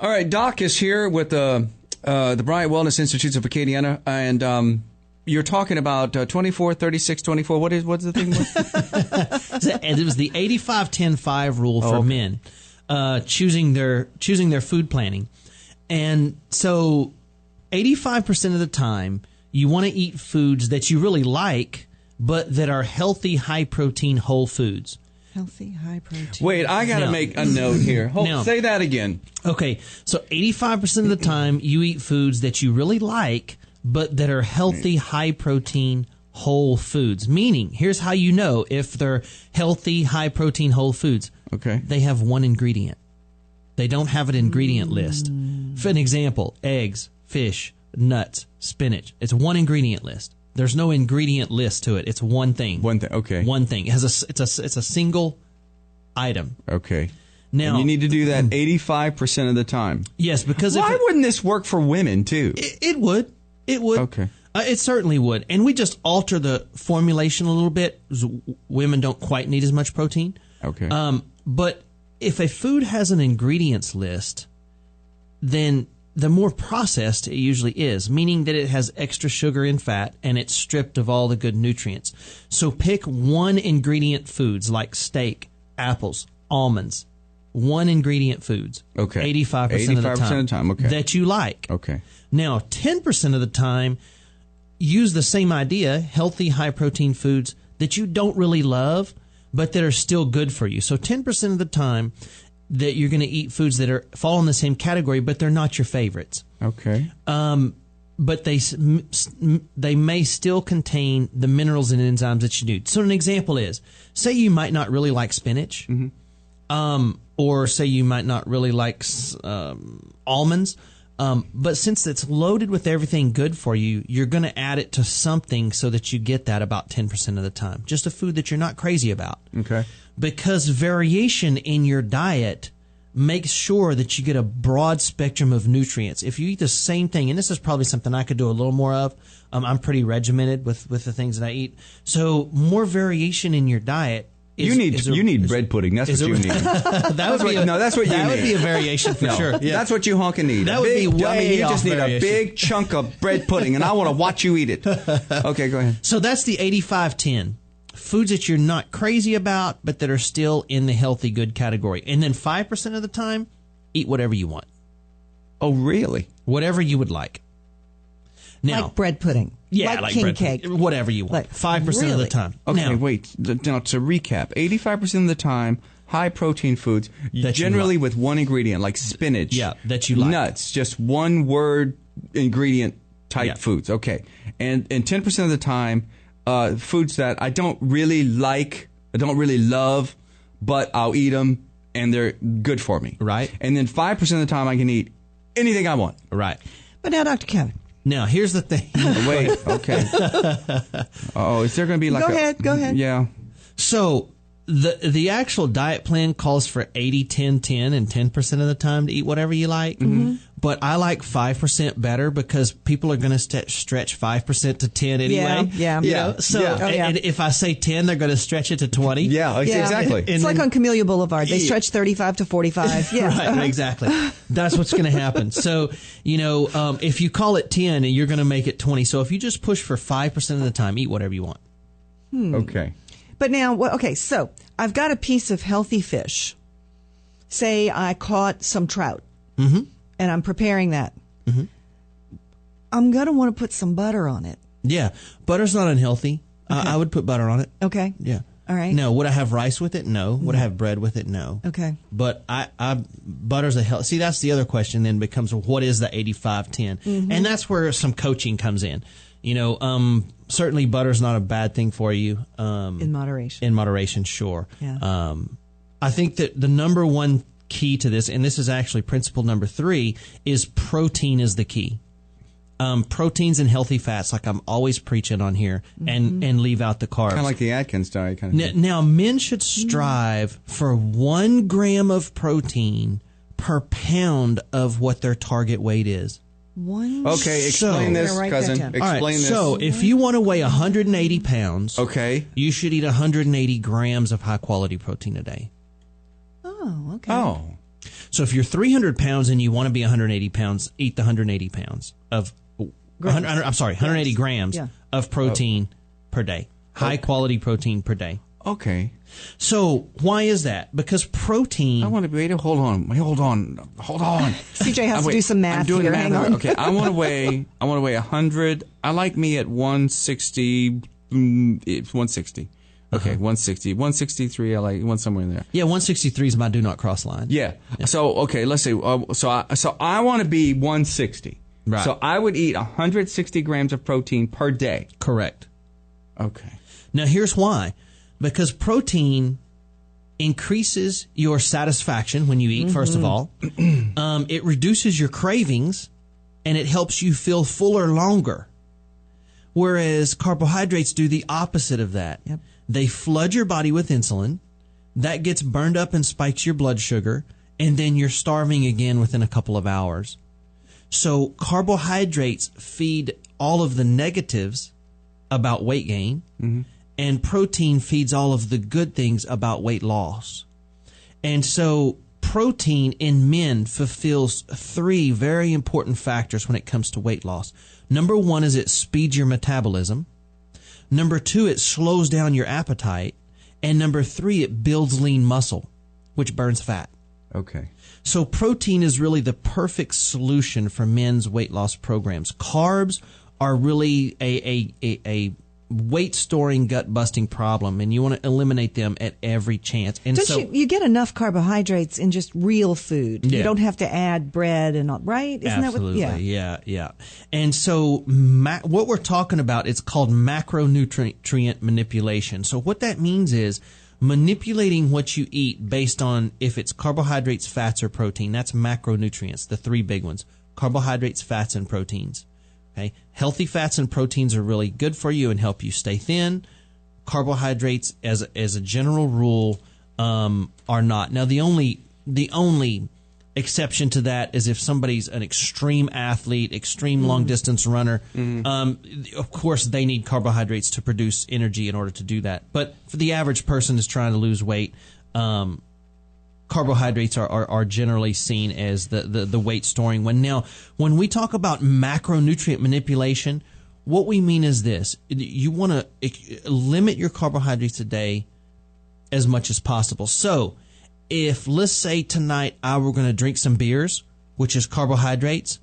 All right, Doc is here with the Bryant Wellness Institutes of Acadiana, and you're talking about 24, 36, 24. What's the thing? It was the 85-10-5 rule for men, choosing their food planning. And so 85% of the time, you want to eat foods that you really like, but that are healthy, high-protein whole foods. Healthy, high-protein. Wait, I got to make a note here. Say that again. Okay, so 85% of the time, you eat foods that you really like, but that are healthy, high-protein whole foods. Meaning, here's how you know if they're healthy, high-protein whole foods. Okay. They have one ingredient. They don't have an ingredient list. For an example, eggs, fish, nuts, spinach. It's one ingredient list. There's no ingredient list to it. It's one thing. One thing. Okay. One thing. It's a single item. Okay. Now and you need to do that 85% of the time. Yes, because why wouldn't this work for women too? It would. It would. Okay. It certainly would. And we just alter the formulation a little bit. Women don't quite need as much protein. Okay. But if a food has an ingredients list, then the more processed it usually is, meaning that it has extra sugar and fat and it's stripped of all the good nutrients. So pick one ingredient foods like steak, apples, almonds, one ingredient foods. Okay. 85% of the time. Okay. That you like. Okay. Now, 10% of the time, use the same idea, healthy, high-protein foods that you don't really love, but that are still good for you. So 10% of the time that you're going to eat foods that fall in the same category, but they're not your favorites. Okay. But they may still contain the minerals and enzymes that you need. So an example is, say you might not really like spinach, or say you might not really like almonds, but since it's loaded with everything good for you, you're going to add it to something so that you get that about 10% of the time. Just a food that you're not crazy about. Okay. Because variation in your diet makes sure that you get a broad spectrum of nutrients. If you eat the same thing, and this is probably something I could do a little more of, I'm pretty regimented with the things that I eat. So more variation in your diet. You need bread pudding. That's what you need. That's what you need. That would be a variation for sure. Yeah. That's what you honking need. That would be way You off just need variation. a big chunk of bread pudding, and I want to watch you eat it. Okay, go ahead. So that's the 85-10. Foods that you're not crazy about, but that are still in the healthy, good category. And then 5% of the time, eat whatever you want. Oh, really? Whatever you would like. Now, like bread pudding. Yeah, like king bread cake. pudding. Whatever you want. 5% of the time. Okay, now, wait. Now, to recap, 85% of the time, high-protein foods, generally with one ingredient, like spinach. Yeah, that you like. Nuts, just one-word ingredient type foods. Okay. And 10% of the time, foods that I don't really like, I don't really love, but I'll eat them, and they're good for me. Right. And then 5% of the time, I can eat anything I want. Right. But now, Dr. Kevin. Now, here's the thing. Wait, okay. Oh, is there going to be like Go ahead. Yeah. So, the actual diet plan calls for 80-10-10 and 10% of the time to eat whatever you like. Mm-hmm. But I like 5% better because people are going to stretch 5% to 10 anyway. Yeah. You know? So, and if I say 10, they're going to stretch it to 20. Yeah, exactly. It's like on Camellia Boulevard. They stretch 35 to 45. Yeah. Right, exactly. That's what's going to happen. So, if you call it 10, you're going to make it 20. So if you just push for 5% of the time, eat whatever you want. Okay. But now, so I've got a piece of healthy fish. Say I caught some trout. Mm-hmm. And I'm preparing that. Mm-hmm. I'm going to want to put some butter on it. Yeah. Butter's not unhealthy. Okay. I would put butter on it. Okay. Yeah. All right. No. Would I have rice with it? No. Would I have bread with it? No. Okay. But butter's a health. See, that's the other question then becomes, what is the 85-10? Mm-hmm. And that's where some coaching comes in. Certainly butter's not a bad thing for you. In moderation. In moderation, sure. Yeah. I think that the number one key to this, and this is actually principle number 3, is protein is the key. Proteins and healthy fats, like I'm always preaching on here, and leave out the carbs. Kind of like the Atkins diet. Now, men should strive for 1 gram of protein per pound of what their target weight is. Okay, explain this, cousin. Explain this. So, if you want to weigh 180 pounds, you should eat 180 grams of high-quality protein a day. Oh, okay. Oh. So if you're 300 pounds and you want to be 180 pounds, eat the 180 pounds of 180 grams of protein per day. High quality protein per day. Okay. So why is that? Because protein. I want to be. Hold on. CJ has to do some math. I'm doing here. math. Hang on. Okay. I want to weigh 100. I like me at 160. It's 160. Okay, 160. 163. I like one somewhere in there. Yeah, 163 is my do not cross line. Yeah. So okay, let's say. So I want to be 160. Right. So I would eat 160 grams of protein per day. Correct. Okay. Now here's why. Because protein increases your satisfaction when you eat, first of all. It reduces your cravings, and it helps you feel fuller longer. Whereas carbohydrates do the opposite of that. Yep. They flood your body with insulin. That gets burned up and spikes your blood sugar, and then you're starving again within a couple of hours. So carbohydrates feed all of the negatives about weight gain, and protein feeds all of the good things about weight loss. And so protein in men fulfills three very important factors when it comes to weight loss. Number one is it speeds your metabolism. Number two, it slows down your appetite. And number three, it builds lean muscle, which burns fat. Okay. So protein is really the perfect solution for men's weight loss programs. Carbs are really a weight-storing, gut-busting problem, and you want to eliminate them at every chance. And Don't you get enough carbohydrates in just real food? Yeah. You don't have to add bread and all, right? Isn't absolutely, that what? yeah. And so what we're talking about, it's called macronutrient manipulation. So what that means is manipulating what you eat based on if it's carbohydrates, fats, or protein. That's macronutrients, the three big ones: carbohydrates, fats, and proteins. Okay, healthy fats and proteins are really good for you and help you stay thin. Carbohydrates, as a general rule, are not. Now, the only exception to that is if somebody's an extreme athlete, extreme long distance runner. Of course, they need carbohydrates to produce energy in order to do that. But for the average person who's trying to lose weight, carbohydrates are generally seen as the weight storing one. Now, when we talk about macronutrient manipulation, what we mean is this: you want to limit your carbohydrates a day as much as possible. So if, let's say tonight I were going to drink some beers, which is carbohydrates,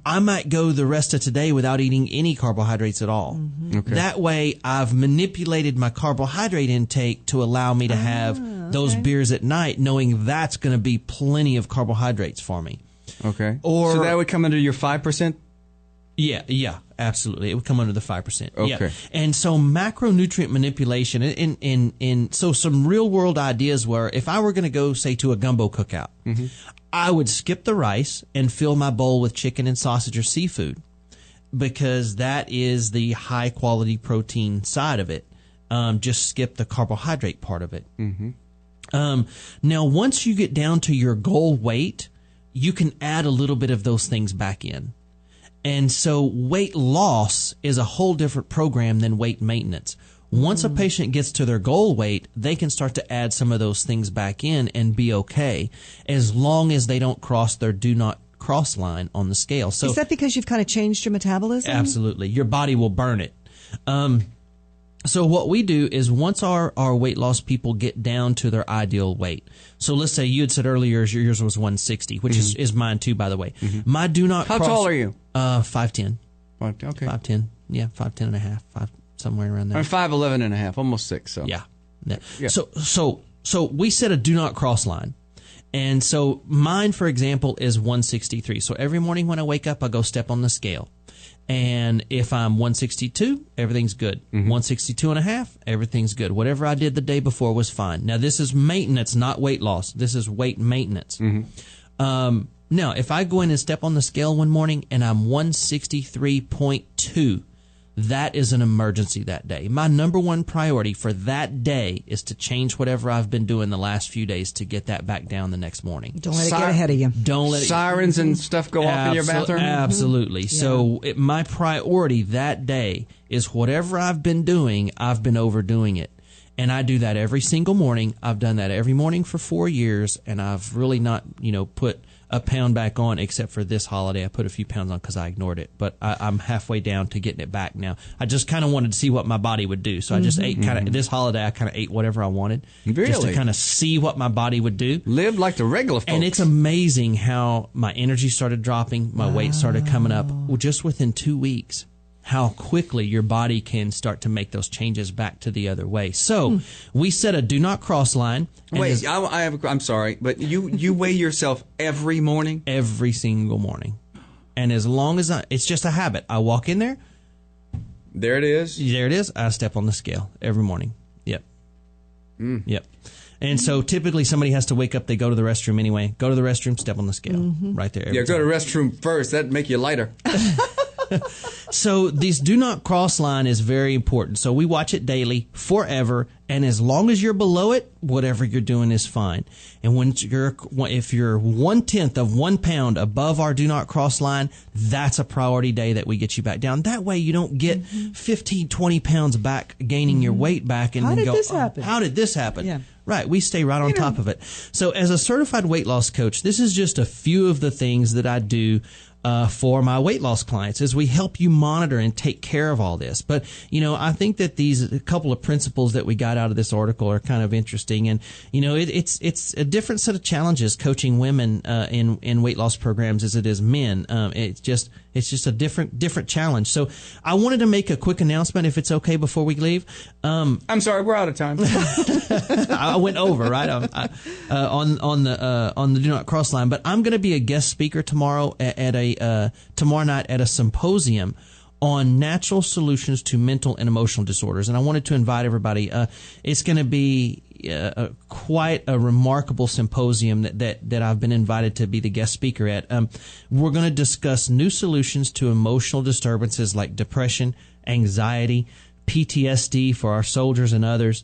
I might go the rest of today without eating any carbohydrates at all. Okay. That way I've manipulated my carbohydrate intake to allow me to have those beers at night, knowing that's going to be plenty of carbohydrates for me. Okay. Or, so that would come under your 5%? Yeah, absolutely. It would come under the 5%. Okay. Yeah. And so macronutrient manipulation, and so some real world ideas were, if I were going to go, say, to a gumbo cookout, I would skip the rice and fill my bowl with chicken and sausage or seafood, because that is the high quality protein side of it. Just skip the carbohydrate part of it. Now, once you get down to your goal weight, you can add a little bit of those things back in. And so weight loss is a whole different program than weight maintenance. Once a patient gets to their goal weight, they can start to add some of those things back in and be okay, as long as they don't cross their do not cross line on the scale. So Is that because you've kind of changed your metabolism? absolutely. Your body will burn it. So what we do is, once our weight loss people get down to their ideal weight. So let's say you had said earlier yours was 160, which is mine too, by the way. My do not How cross. tall are you? 5'10". Okay. 5'10". Yeah, 5'10 and a half, somewhere around there. I'm 5'11 and a half, almost 6. So Yeah. So we set a do not cross line. And so mine, for example, is 163. So every morning when I wake up, I go step on the scale. And if I'm 162, everything's good. 162 and a half, everything's good. Whatever I did the day before was fine. Now, this is maintenance, not weight loss. This is weight maintenance. Now, if I go in and step on the scale one morning and I'm 163.2, that is an emergency that day. My number one priority for that day is to change whatever I've been doing the last few days to get that back down the next morning. Don't let it get ahead of you. Don't let Sirens and stuff go off in your bathroom? Absolutely. So my priority that day is whatever I've been doing, I've been overdoing it. And I do that every single morning. I've done that every morning for 4 years, and I've really not, put a pound back on, except for this holiday. I put a few pounds on because I ignored it, but I'm halfway down to getting it back now. I just kind of wanted to see what my body would do, so I just ate this holiday. I kind of ate whatever I wanted, just to kind of see what my body would do. Live like the regular folks. And it's amazing how my energy started dropping, my weight started coming up, just within 2 weeks. How quickly your body can start to make those changes back to the other way. So we set a do not cross line. Wait, I'm sorry, but you weigh yourself every morning? Every single morning. And as long as it's just a habit. I walk in there. There it is. There it is. I step on the scale every morning. Yep. Yep. And so typically somebody has to wake up, they go to the restroom anyway. Go to the restroom, step on the scale. Right there. Go to the restroom first. That'd make you lighter. So this do not cross line is very important. So we watch it daily, forever, and as long as you're below it, whatever you're doing is fine. And if you're 1/10 of 1 pound above our do not cross line, that's a priority day that we get you back down. That way you don't get 15, 20 pounds back, gaining your weight back, and How then did go, this happen? How did this happen? Yeah. Right, we stay right on top of it. So as a certified weight loss coach, this is just a few of the things that I do for my weight loss clients as we help you monitor and take care of all this. But, I think that a couple of principles that we got out of this article are kind of interesting. And, it's a different set of challenges coaching women in weight loss programs as it is men. It's just a different challenge. So I wanted to make a quick announcement, if it's okay, before we leave. I'm sorry, we're out of time. I went over, right, on the do not cross line. But I'm going to be a guest speaker tomorrow tomorrow night at a symposium on natural solutions to mental and emotional disorders. And I wanted to invite everybody. It's going to be quite a remarkable symposium that I've been invited to be the guest speaker at. We're going to discuss new solutions to emotional disturbances like depression, anxiety, PTSD for our soldiers and others,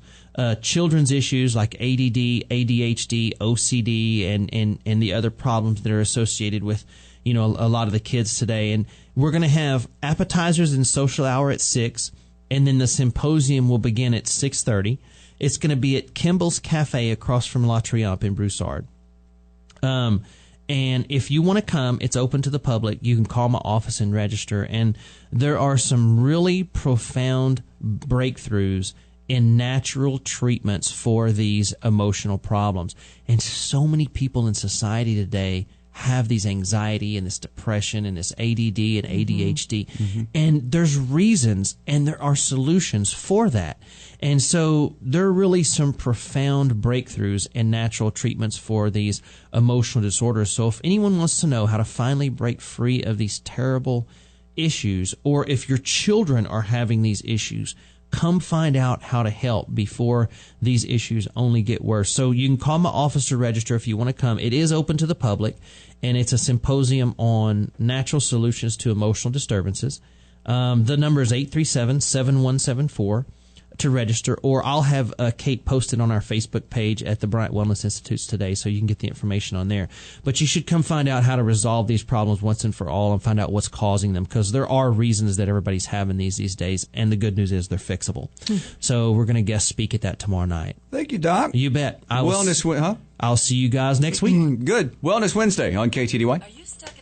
children's issues like ADD, ADHD, OCD, and the other problems that are associated with a lot of the kids today. And we're going to have appetizers and social hour at 6, and then the symposium will begin at 6:30. It's going to be at Kimball's Cafe across from La Triomphe in Broussard. And if you want to come, it's open to the public. You can call my office and register. And there are some really profound breakthroughs in natural treatments for these emotional problems. And so many people in society today have these anxiety and this depression and this ADD and ADHD. And there's reasons and there are solutions for that. And so there are really some profound breakthroughs in natural treatments for these emotional disorders. So if anyone wants to know how to finally break free of these terrible issues, or if your children are having these issues, come find out how to help before these issues only get worse. So you can call my office to register if you want to come. It is open to the public, and it's a symposium on natural solutions to emotional disturbances. The number is 837-7174 to register, or I'll have Kate posted on our Facebook page at the Bryant Wellness Institutes today, so you can get the information on there. But you should come find out how to resolve these problems once and for all and find out what's causing them, because there are reasons that everybody's having these days, and the good news is they're fixable. So we're going to guest speak at that tomorrow night. Thank you, Doc. You bet. Wellness, huh? I'll see you guys next week. Good. Wellness Wednesday on KTDY. Are you stuck